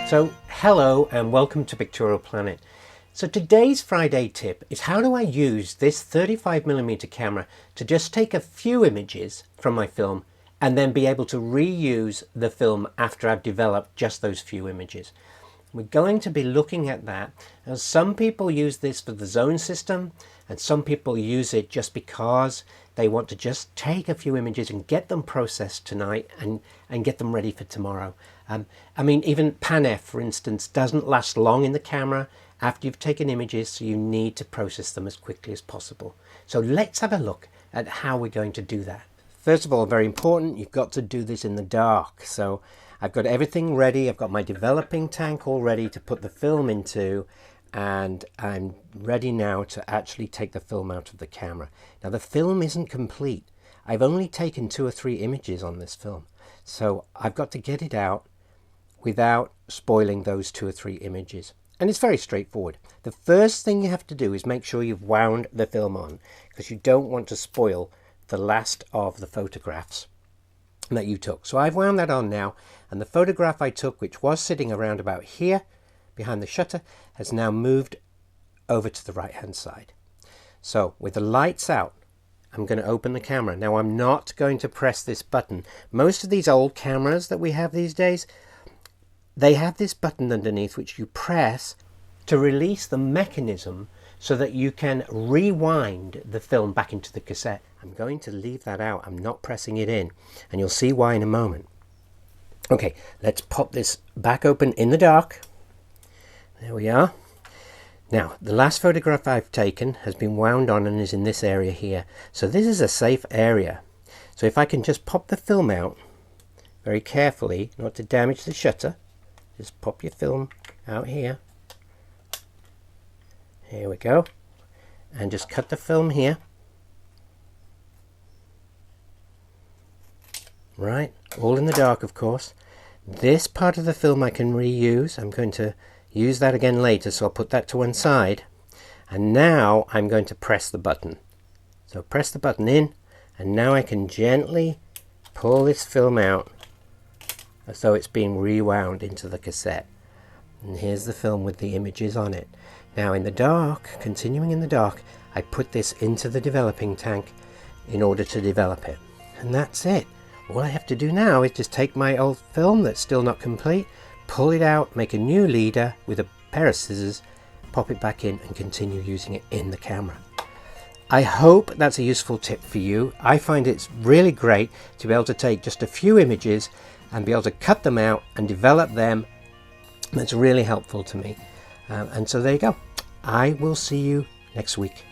So hello and welcome to Pictorial Planet. So today's Friday tip is how do I use this 35mm camera to just take a few images from my film and then be able to reuse the film after I've developed just those few images. We're going to be looking at that, as some people use this for the zone system and some people use it just because they want to just take a few images and get them processed tonight and get them ready for tomorrow. I mean, even PanF, for instance, doesn't last long in the camera after you've taken images, so you need to process them as quickly as possible. So let's have a look at how we're going to do that. First of all, very important, you've got to do this in the dark. So I've got everything ready. I've got my developing tank all ready to put the film into, and I'm ready now to actually take the film out of the camera. Now the film isn't complete. I've only taken 2 or 3 images on this film, so I've got to get it out without spoiling those 2 or 3 images. And it's very straightforward. The first thing you have to do is make sure you've wound the film on, because you don't want to spoil the last of the photographs that you took. So I've wound that on now, and the photograph I took, which was sitting around about here behind the shutter, has now moved over to the right hand side. So with the lights out, I'm going to open the camera. Now I'm not going to press this button. Most of these old cameras that we have these days, they have this button underneath which you press to release the mechanism so that you can rewind the film back into the cassette. I'm going to leave that out. I'm not pressing it in, and you'll see why in a moment. Okay, let's pop this back open in the dark. There we are. Now, the last photograph I've taken has been wound on and is in this area here. So this is a safe area. So if I can just pop the film out very carefully, not to damage the shutter, just pop your film out here. Here we go. And just cut the film here. Right, all in the dark, of course. This part of the film I can reuse. I'm going to use that again later, so I'll put that to one side. And now I'm going to press the button. So press the button in, and now I can gently pull this film out as though it's being rewound into the cassette. And here's the film with the images on it. Now in the dark, continuing in the dark, I put this into the developing tank in order to develop it. And that's it. All I have to do now is just take my old film that's still not complete, pull it out, make a new leader with a pair of scissors, pop it back in and continue using it in the camera. I hope that's a useful tip for you. I find it's really great to be able to take just a few images and be able to cut them out and develop them. That's really helpful to me. And so there you go. I will see you next week.